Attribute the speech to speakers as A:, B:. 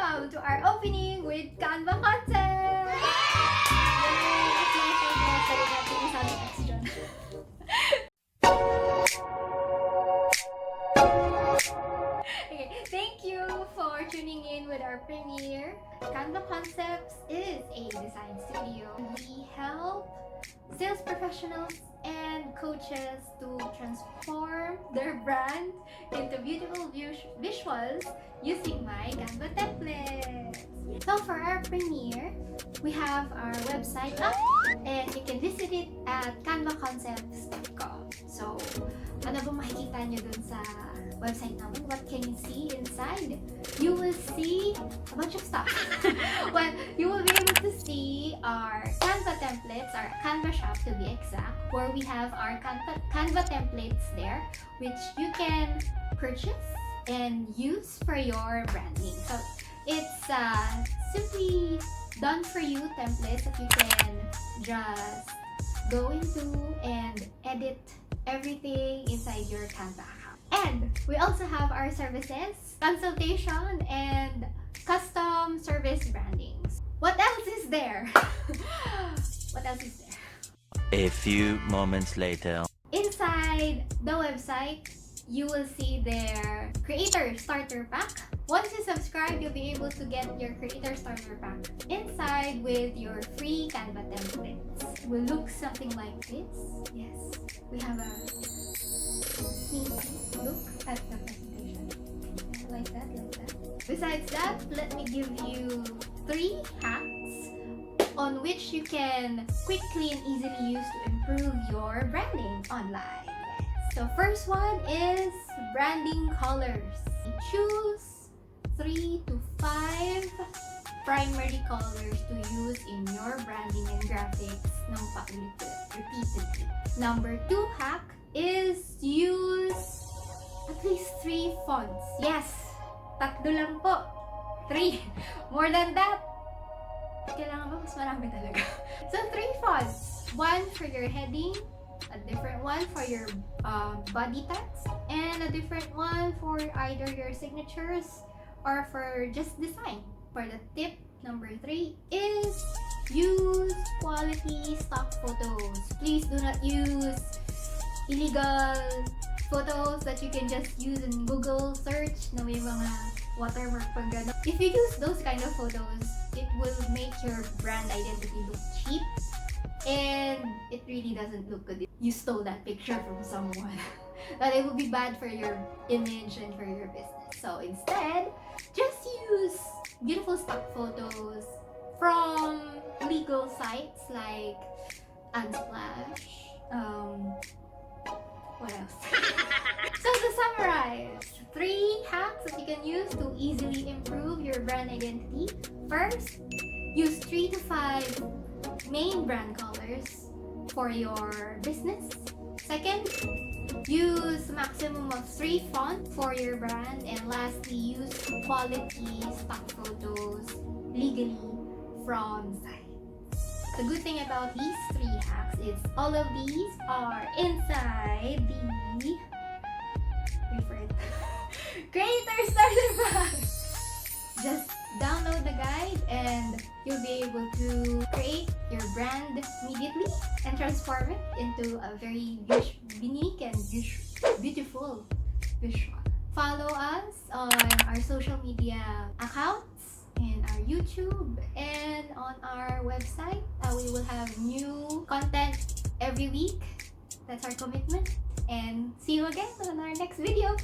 A: welcome to our opening with CanvaConcepts! Okay, thank you for tuning in with our premiere. CanvaConcepts is a design studio. We help sales professionals and coaches to transform their brand into beautiful visuals using my Canva templates. So for our premiere, we have our website up and you can visit it at CanvaConcepts.com. So, ano ba makikita nyo dun sa website namin? What can you see inside? You will see a bunch of stuff. Well, you will be able to see our Canva templates, our Canva shop to be exact, where we have our Canva templates there, which you can purchase and use for your branding. So it's simply done for you templates that you can just go into and edit everything inside your Canva account. And we also have our services, consultation, and custom service brandings. What else is there? What else is there?
B: A few moments later.
A: Inside the website, you will see their Creator Starter Pack. Once you subscribe, you'll be able to get your Creator Starter Pack inside with your free Canva templates. It will look something like this. Yes, we have a sneaky look at the presentation. Like that, like that. Besides that, let me give you 3 hacks on which you can quickly and easily use to improve your branding online. So first one is branding colors. Choose 3 to 5 primary colors to use in your branding and graphics ng repeatedly. Number 2 hack is use at least 3 fonts. Yes, 3 lang po. 3. More than that, kailangan ba mas marami talaga? So 3 fonts. 1 for your heading, a different one for your body text, and a different one for either your signatures or for just design. For the tip number 3 is use quality stock photos. Please do not use illegal photos that you can just use in Google search na may mga watermark pag gano'n. If you use those kind of photos, it will make your brand identity look cheap and it really doesn't look good. You stole that picture from someone. But it will be bad for your image and for your business. So instead, just use beautiful stock photos from legal sites like Unsplash. What else? So to summarize, 3 hacks that you can use to easily improve your brand identity. First, use 3 to 5 main brand colors for your business. Second, use maximum of 3 fonts for your brand. And lastly, use quality stock photos legally from sites. The good thing about these 3 hacks is all of these are inside the Creator Starter Pack. Just download the guide and you'll be able to create your brand immediately and transform it into a very unique and beautiful visual. Follow us on our social media accounts and our YouTube and on our website. We will have new content every week. That's our commitment. And see you again on our next video.